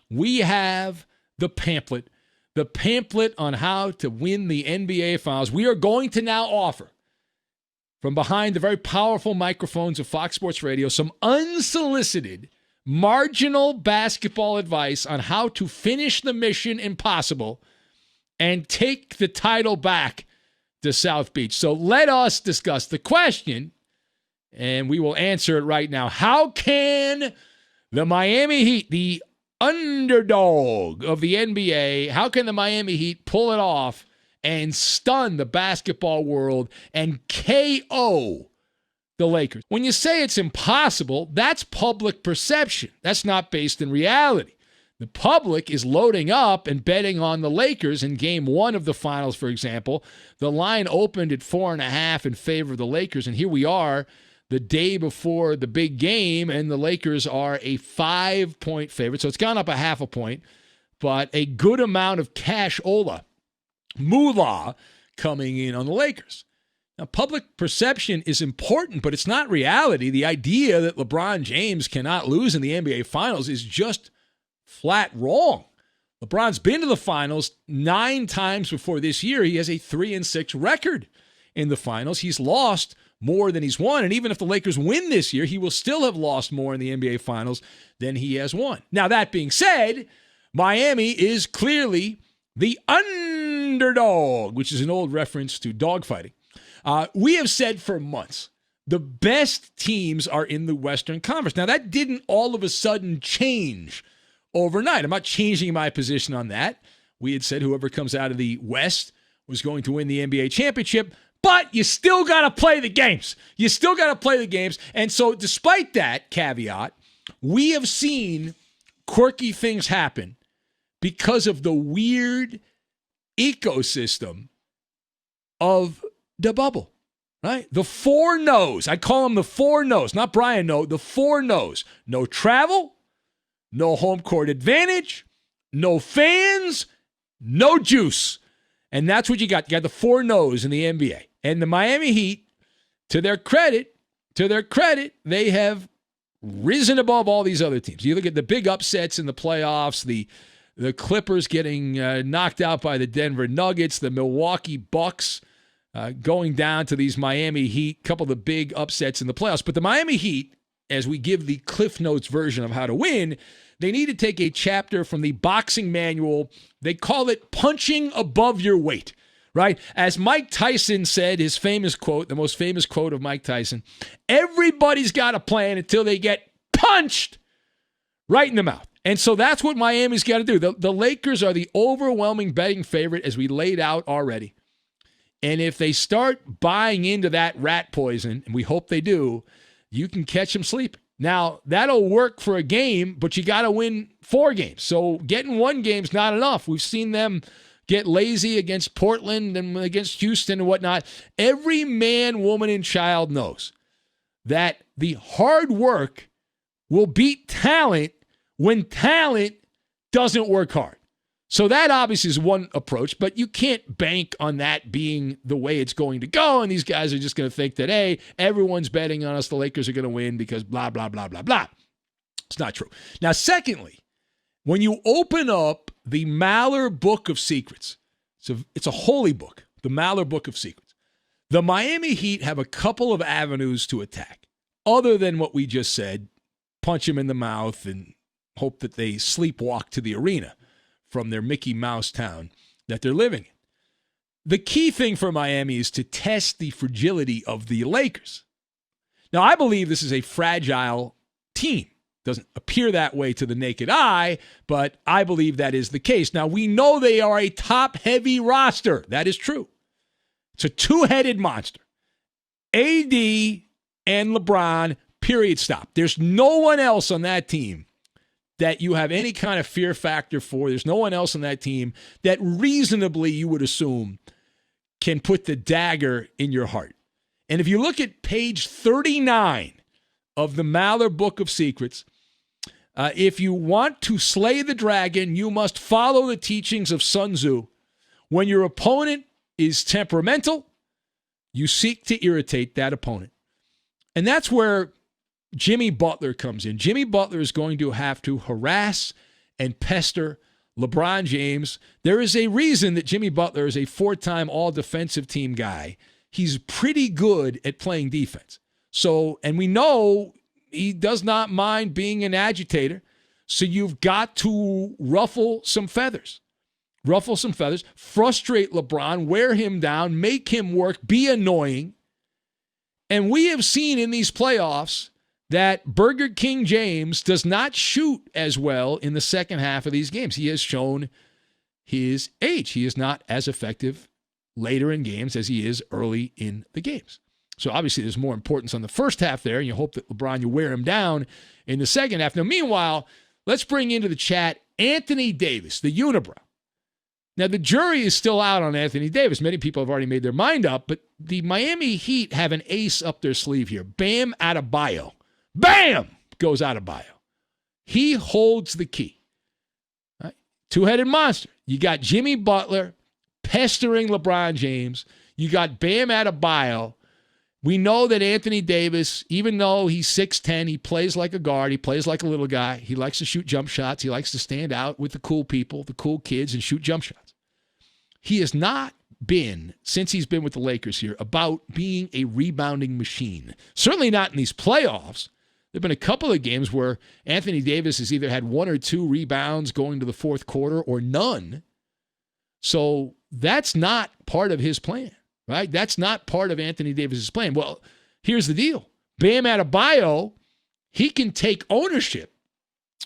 we have the pamphlet on how to win the NBA Finals. We are going to now offer, from behind the very powerful microphones of Fox Sports Radio, some unsolicited, marginal basketball advice on how to finish the mission impossible and take the title back to South Beach. So let us discuss the question, and we will answer it right now. How can the Miami Heat, the underdog of the NBA, how can the Miami Heat pull it off and stun the basketball world and KO the Lakers? When you say it's impossible, that's public perception. That's not based in reality. The public is loading up and betting on the Lakers in game 1 of the finals, for example. The line opened at 4.5 in favor of the Lakers, and here we are the day before the big game, and the Lakers are a 5-point favorite. So it's gone up a half a point, but a good amount of moolah coming in on the Lakers. Now, public perception is important, but it's not reality. The idea that LeBron James cannot lose in the NBA Finals is just flat wrong. LeBron's been to the Finals 9 times before this year. He has a 3-6 record in the Finals. He's lost more than he's won, and even if the Lakers win this year, he will still have lost more in the NBA Finals than he has won. Now, that being said, Miami is clearly the underdog, which is an old reference to dogfighting. We have said for months, the best teams are in the Western Conference. Now, that didn't all of a sudden change overnight. I'm not changing my position on that. We had said whoever comes out of the West was going to win the NBA championship, but you still got to play the games. And so despite that caveat, we have seen quirky things happen because of the weird ecosystem of the bubble, right? The 4 no's. I call them the 4 no's, not Brian No, the 4 no's. No travel, no home court advantage, no fans, no juice. And that's what you got. You got the 4 no's in the NBA. And the Miami Heat, to their credit, they have risen above all these other teams. You look at the big upsets in the playoffs, the Clippers getting knocked out by the Denver Nuggets, the Milwaukee Bucks going down to these Miami Heat, a couple of the big upsets in the playoffs. But the Miami Heat, as we give the Cliff Notes version of how to win, they need to take a chapter from the boxing manual. They call it punching above your weight, right? As Mike Tyson said, his famous quote, the most famous quote of Mike Tyson, everybody's got a plan until they get punched right in the mouth. And so that's what Miami's got to do. The Lakers are the overwhelming betting favorite, as we laid out already. And if they start buying into that rat poison, and we hope they do, you can catch them sleeping. Now, that'll work for a game, but you got to win 4 games. So getting 1 game's not enough. We've seen them get lazy against Portland and against Houston and whatnot. Every man, woman, and child knows that the hard work will beat talent when talent doesn't work hard. So that obviously is one approach, but you can't bank on that being the way it's going to go, and these guys are just going to think that, hey, everyone's betting on us, the Lakers are going to win because blah, blah, blah, blah, blah. It's not true. Now, secondly, when you open up the Maller Book of Secrets, it's a holy book, the Maller Book of Secrets, the Miami Heat have a couple of avenues to attack, other than what we just said, punch them in the mouth and hope that they sleepwalk to the arena from their Mickey Mouse town that they're living in. The key thing for Miami is to test the fragility of the Lakers. Now, I believe this is a fragile team. Doesn't appear that way to the naked eye, but I believe that is the case. Now, we know they are a top-heavy roster. That is true. It's a 2-headed monster. AD and LeBron, period, stop. There's no one else on that team that you have any kind of fear factor for. There's no one else on that team that reasonably you would assume can put the dagger in your heart. And if you look at page 39 of the Maller Book of Secrets, if you want to slay the dragon, you must follow the teachings of Sun Tzu. When your opponent is temperamental, you seek to irritate that opponent. And that's where Jimmy Butler comes in. Jimmy Butler is going to have to harass and pester LeBron James. There is a reason that Jimmy Butler is a 4-time all-defensive team guy. He's pretty good at playing defense. So, and we know he does not mind being an agitator. So you've got to ruffle some feathers. Frustrate LeBron, wear him down, make him work, be annoying. And we have seen in these playoffs that Burger King James does not shoot as well in the second half of these games. He has shown his age. He is not as effective later in games as he is early in the games. So obviously there's more importance on the first half there, and you hope that LeBron, you wear him down in the second half. Now, meanwhile, let's bring into the chat Anthony Davis, the unibrow. Now, the jury is still out on Anthony Davis. Many people have already made their mind up, but the Miami Heat have an ace up their sleeve here. Bam Adebayo. Bam! Goes Adebayo. He holds the key. Right? Two-headed monster. You got Jimmy Butler pestering LeBron James. You got Bam Adebayo. We know that Anthony Davis, even though he's 6'10", he plays like a guard. He plays like a little guy. He likes to shoot jump shots. He likes to stand out with the cool people, the cool kids, and shoot jump shots. He has not been, since he's been with the Lakers here, about being a rebounding machine. Certainly not in these playoffs. There have been a couple of games where Anthony Davis has either had 1 or 2 rebounds going to the fourth quarter or none. So that's not part of his plan. Right? That's not part of Anthony Davis's plan. Well, here's the deal. Bam Adebayo, he can take ownership.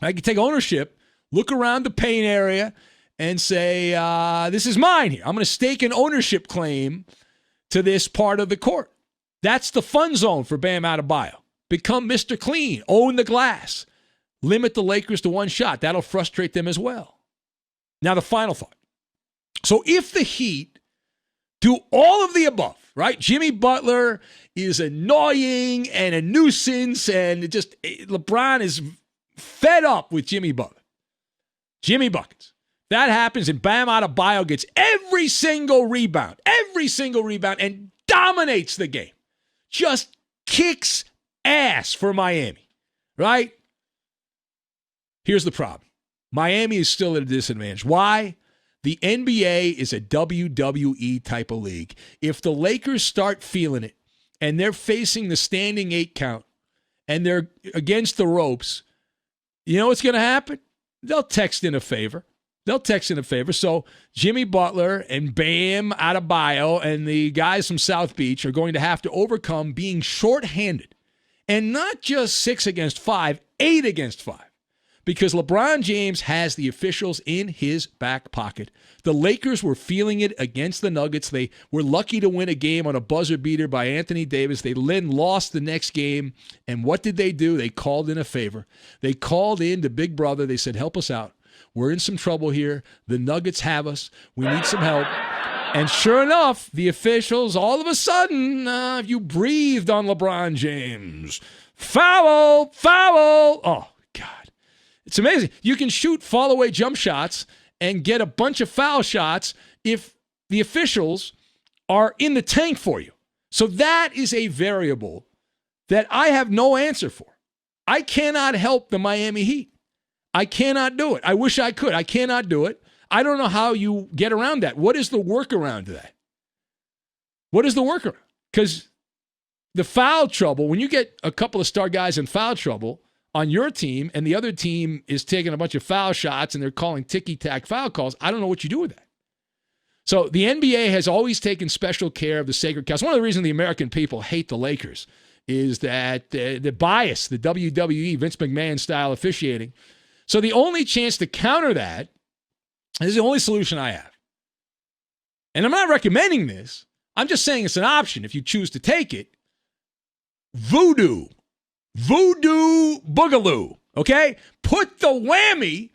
I can take ownership, look around the paint area, and say, this is mine here. I'm going to stake an ownership claim to this part of the court. That's the fun zone for Bam Adebayo. Become Mr. Clean. Own the glass. Limit the Lakers to 1 shot. That'll frustrate them as well. Now, the final thought. So if the Heat do all of the above, right? Jimmy Butler is annoying and a nuisance, and LeBron is fed up with Jimmy Butler. Jimmy buckets. That happens, and Bam Adebayo gets every single rebound, and dominates the game. Just kicks ass for Miami, right? Here's the problem. Miami is still at a disadvantage. Why? The NBA is a WWE type of league. If the Lakers start feeling it and they're facing the standing 8 count and they're against the ropes, you know what's going to happen? They'll text in a favor. So Jimmy Butler and Bam Adebayo and the guys from South Beach are going to have to overcome being shorthanded. And not just 6 against 5, 8 against 5. Because LeBron James has the officials in his back pocket. The Lakers were feeling it against the Nuggets. They were lucky to win a game on a buzzer beater by Anthony Davis. They then lost the next game. And what did they do? They called in a favor. They called in to Big Brother. They said, help us out. We're in some trouble here. The Nuggets have us. We need some help. And sure enough, the officials, all of a sudden, you breathed on LeBron James. Foul! Oh, God. It's amazing. You can shoot fall-away jump shots and get a bunch of foul shots if the officials are in the tank for you. So that is a variable that I have no answer for. I cannot help the Miami Heat. I cannot do it. I wish I could. I cannot do it. I don't know how you get around that. What is the workaround to that? What is the workaround? Because the foul trouble, when you get a couple of star guys in foul trouble on your team and the other team is taking a bunch of foul shots and they're calling ticky-tack foul calls, I don't know what you do with that. So the NBA has always taken special care of the sacred cows. One of the reasons the American people hate the Lakers is that the bias, the WWE, Vince McMahon-style officiating. So the only chance to counter that, this is the only solution I have. And I'm not recommending this. I'm just saying it's an option if you choose to take it. Voodoo boogaloo, okay? Put the whammy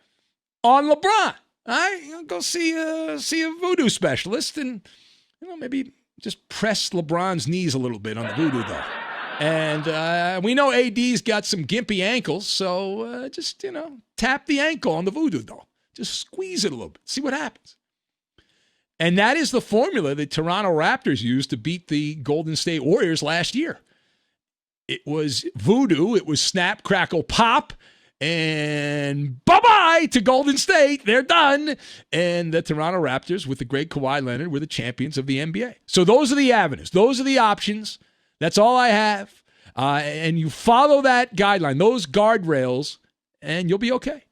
on LeBron. All right? Go see a voodoo specialist and maybe just press LeBron's knees a little bit on the voodoo, though. And we know AD's got some gimpy ankles, so just tap the ankle on the voodoo, though. Just squeeze it a little bit. See what happens. And that is the formula that Toronto Raptors used to beat the Golden State Warriors last year. It was voodoo. It was snap, crackle, pop. And bye-bye to Golden State. They're done. And the Toronto Raptors, with the great Kawhi Leonard, were the champions of the NBA. So those are the avenues. Those are the options. That's all I have. And you follow that guideline, those guardrails, and you'll be okay.